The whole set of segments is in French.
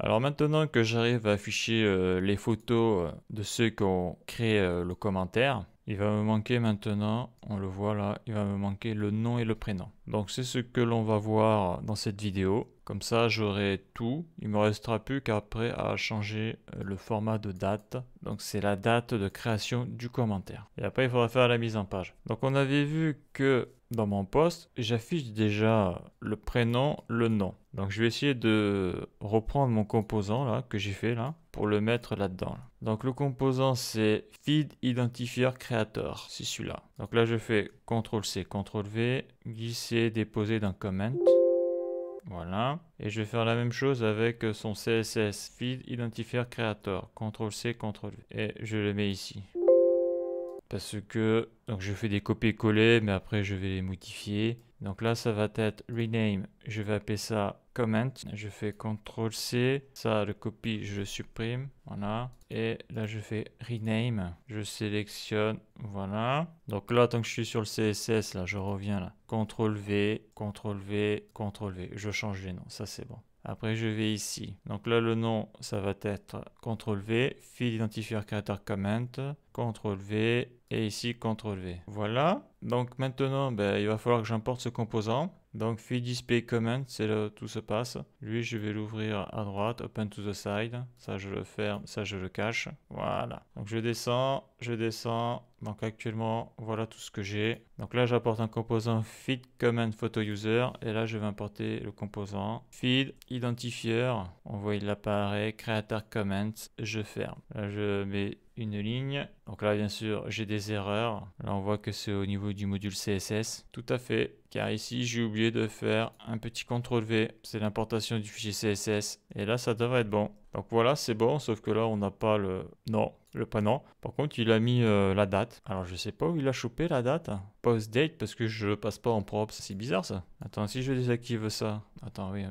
Alors maintenant que j'arrive à afficher les photos de ceux qui ont créé le commentaire, il va me manquer maintenant, on le voit là, il va me manquer le nom et le prénom. Donc c'est ce que l'on va voir dans cette vidéo. Comme ça j'aurai tout, il me restera plus qu'après à changer le format de date. Donc c'est la date de création du commentaire. Et après il faudra faire la mise en page. Donc on avait vu que dans mon post, j'affiche déjà le prénom, le nom. Donc je vais essayer de reprendre mon composant là que j'ai fait là pour le mettre là-dedans. Donc le composant c'est feed identifier creator, c'est celui-là. Donc là je fais CTRL-C, CTRL-V, glisser, déposer dans comment. Voilà. Et je vais faire la même chose avec son CSS feed identifier creator, CTRL-C, CTRL-V. Et je le mets ici. Parce que donc je fais des copier-coller, mais après je vais les modifier. Donc là, ça va être rename. Je vais appeler ça comment. Je fais CTRL-C. Ça, le copie, je le supprime. Voilà. Et là, je fais rename. Je sélectionne. Voilà. Donc là, tant que je suis sur le CSS, là, je reviens là. CTRL-V, CTRL-V, CTRL-V. Je change les noms. Ça, c'est bon. Après, je vais ici. Donc là, le nom, ça va être CTRL-V, feed identifier creator comment, CTRL-V, et ici CTRL-V. Voilà. Donc maintenant, il va falloir que j'importe ce composant. Donc feed display comment, c'est là où tout se passe. Lui, je vais l'ouvrir à droite, open to the side. Ça, je le ferme, ça, je le cache. Voilà. Donc je descends, je descends. Donc actuellement, voilà tout ce que j'ai. Donc là, j'apporte un composant feed comment photo user. Et là, je vais importer le composant feed identifier. On voit, il apparaît, creator comment. Je ferme. Là, je mets une ligne. Donc là, bien sûr, j'ai des erreurs. Là, on voit que c'est au niveau du module CSS. Tout à fait. Car ici, j'ai oublié de faire un petit CTRL-V. C'est l'importation du fichier CSS. Et là, ça devrait être bon. Donc voilà, c'est bon, sauf que là, on n'a pas le nom, le prénom. Par contre, il a mis la date. Alors, je sais pas où il a chopé la date. Post date, parce que je passe pas en props. C'est bizarre, ça. Attends, si je désactive ça. Attends, oui,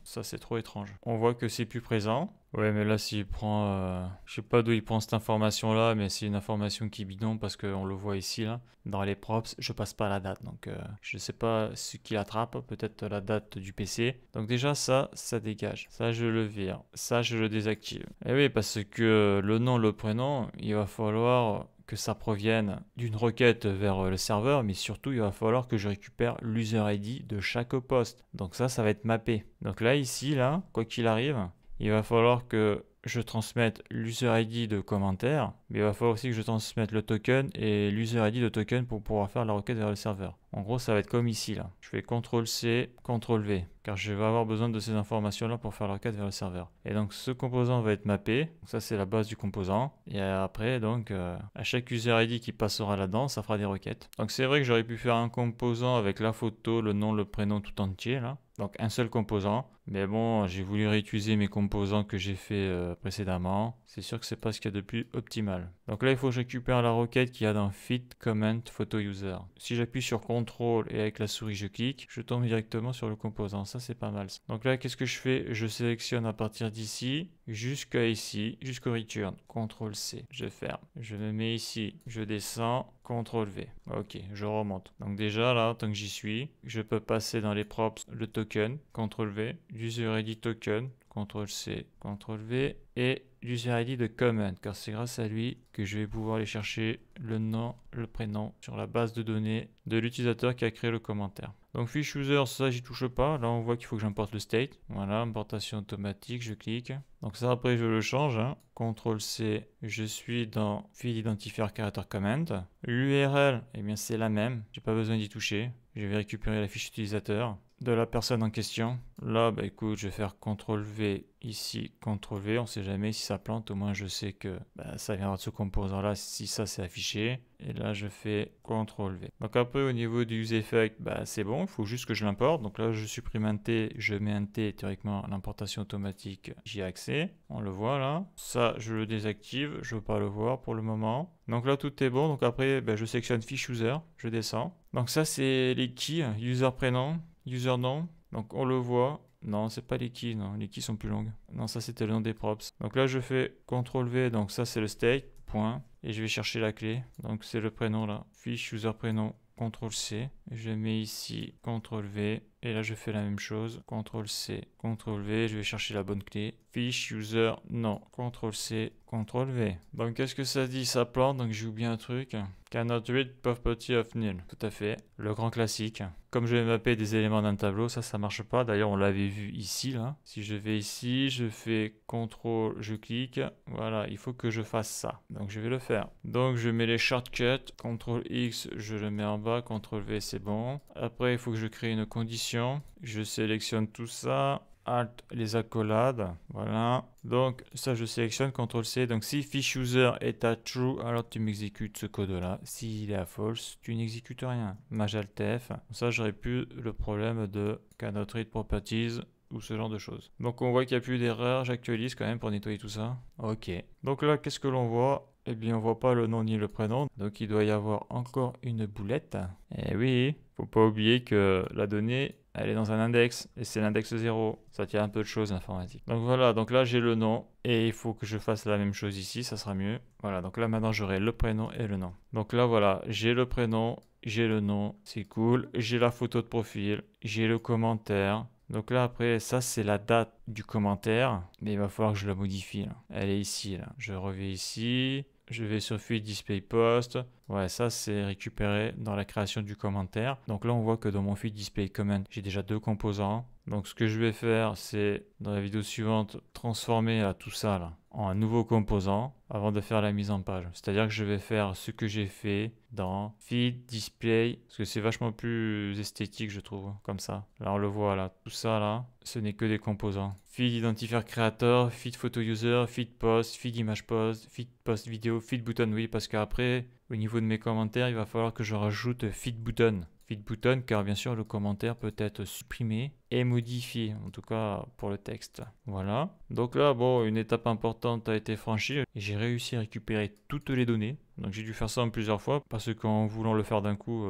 ça, c'est trop étrange. On voit que c'est plus présent. Ouais, mais là, s'il prend... je sais pas d'où il prend cette information-là, mais c'est une information qui est bidon parce qu'on le voit ici, là. Dans les props, je passe pas la date. Donc, je sais pas ce qu'il attrape. Peut-être la date du PC. Donc déjà, ça dégage. Ça, je le vire. Ça, je le désactive. Et oui, parce que le nom, le prénom, il va falloir que ça provienne d'une requête vers le serveur, mais surtout il va falloir que je récupère l'user ID de chaque poste. Donc ça va être mappé. Donc là, ici, là, quoi qu'il arrive, il va falloir que je transmette l'user ID de commentaire, mais il va falloir aussi que je transmette le token et l'user ID de token pour pouvoir faire la requête vers le serveur. En gros, ça va être comme ici, là. Je fais CTRL-C, CTRL-V, car je vais avoir besoin de ces informations-là pour faire la requête vers le serveur. Et donc, ce composant va être mappé. Donc, ça, c'est la base du composant. Et après, donc, à chaque user ID qui passera là-dedans, ça fera des requêtes. Donc, c'est vrai que j'aurais pu faire un composant avec la photo, le nom, le prénom tout entier, là. Donc, un seul composant. Mais bon, j'ai voulu réutiliser mes composants que j'ai fait précédemment. C'est sûr que c'est pas ce qu'il y a de plus optimal. Donc là, il faut que je récupère la requête qu'il y a dans feed comment photo user. Si j'appuie sur CTRL et avec la souris je clique, je tombe directement sur le composant. Ça, c'est pas mal. Donc là, qu'est-ce que je fais? Je sélectionne à partir d'ici jusqu'à ici, jusqu'au return. CTRL-C, je ferme. Je me mets ici, je descends, CTRL-V. Ok, je remonte. Donc déjà là, tant que j'y suis, je peux passer dans les props le token, CTRL-V, user ID token, CTRL-C, CTRL-V et l'user ID de comment, car c'est grâce à lui que je vais pouvoir aller chercher le nom, le prénom sur la base de données de l'utilisateur qui a créé le commentaire. Donc fiche user, ça j'y touche pas. Là on voit qu'il faut que j'importe le state. Voilà, importation automatique, je clique. Donc ça après je le change. CTRL-C, je suis dans feed identifier creator comment. L'URL, eh bien c'est la même. J'ai pas besoin d'y toucher. Je vais récupérer la fiche utilisateur de la personne en question. Là, écoute, je vais faire CTRL-V ici, CTRL-V. On ne sait jamais si ça plante. Au moins, je sais que ça viendra de ce composant-là si ça c'est affiché. Et là, je fais CTRL-V. Donc après, au niveau du use effect, c'est bon. Il faut juste que je l'importe. Donc là, je supprime un T, je mets un T. Théoriquement, l'importation automatique, j'y ai accès. On le voit là. Ça, je le désactive. Je ne veux pas le voir pour le moment. Donc là, tout est bon. Donc après, je sélectionne fiche user. Je descends. Donc ça, c'est les keys. User prénom. User nom, donc on le voit. Non, c'est pas les keys, non, les keys sont plus longues. Non, ça c'était le nom des props. Donc là je fais CTRL-V, donc ça c'est le state, point. Et je vais chercher la clé. Donc c'est le prénom là. Fiche user prénom, CTRL-C. Je mets ici CTRL-V. Et là, je fais la même chose. CTRL-C, CTRL-V. Je vais chercher la bonne clé. Fiche, user, non. CTRL-C, CTRL-V. Donc, qu'est-ce que ça dit? Ça plante. Donc, j'ai oublié un truc. Cannot read property of nil. Tout à fait. Le grand classique. Comme je vais mapper des éléments d'un tableau, ça marche pas. D'ailleurs, on l'avait vu ici, là. Si je vais ici, je fais CTRL, je clique. Voilà, il faut que je fasse ça. Donc, je vais le faire. Donc, je mets les shortcuts. CTRL-X, je le mets en bas. CTRL-V, c'est bon. Après, il faut que je crée une condition. Je sélectionne tout ça. Alt, les accolades. Voilà. Donc, ça, je sélectionne CTRL-C. Donc, si fiche user est à true, alors tu m'exécutes ce code-là. S'il est à false, tu n'exécutes rien. Maj Alt F. Ça, j'aurais plus le problème de cannot read properties ou ce genre de choses. Donc, on voit qu'il n'y a plus d'erreur. J'actualise quand même pour nettoyer tout ça. Ok. Donc là, qu'est-ce que l'on voit? Eh bien, on voit pas le nom ni le prénom. Donc, il doit y avoir encore une boulette. Eh oui, faut pas oublier que la donnée, elle est dans un index et c'est l'index 0. Ça tient un peu de choses informatiques. Donc voilà, donc là j'ai le nom et il faut que je fasse la même chose ici, ça sera mieux. Voilà, donc là maintenant j'aurai le prénom et le nom. Donc là voilà, j'ai le prénom, j'ai le nom, c'est cool. J'ai la photo de profil, j'ai le commentaire. Donc là après, ça c'est la date du commentaire, mais il va falloir que je la modifie là. Elle est ici là. Je reviens ici. Je vais sur Feed Display Post. Ouais, ça c'est récupéré dans la création du commentaire. Donc là, on voit que dans mon Feed Display Comment, j'ai déjà 2 composants. Donc ce que je vais faire, c'est dans la vidéo suivante, transformer tout ça là, en un nouveau composant avant de faire la mise en page. C'est-à-dire que je vais faire ce que j'ai fait dans Feed Display, parce que c'est vachement plus esthétique, je trouve, comme ça. Là, on le voit là, tout ça là, ce n'est que des composants. Feed identifier créateur, feed photo user, feed post, feed image post, feed post vidéo, feed button, oui, parce qu'après, au niveau de mes commentaires, il va falloir que je rajoute feed button. Feed button, car bien sûr, le commentaire peut être supprimé et modifié, en tout cas pour le texte. Voilà. Donc là, bon, une étape importante a été franchie. J'ai réussi à récupérer toutes les données. Donc j'ai dû faire ça en plusieurs fois parce qu'en voulant le faire d'un coup,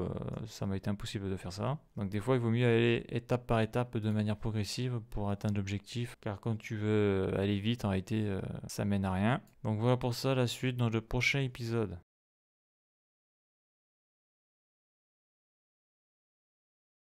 ça m'a été impossible de faire ça. Donc des fois, il vaut mieux aller étape par étape de manière progressive pour atteindre l'objectif. Car quand tu veux aller vite, en réalité, ça mène à rien. Donc voilà pour ça, la suite dans le prochain épisode.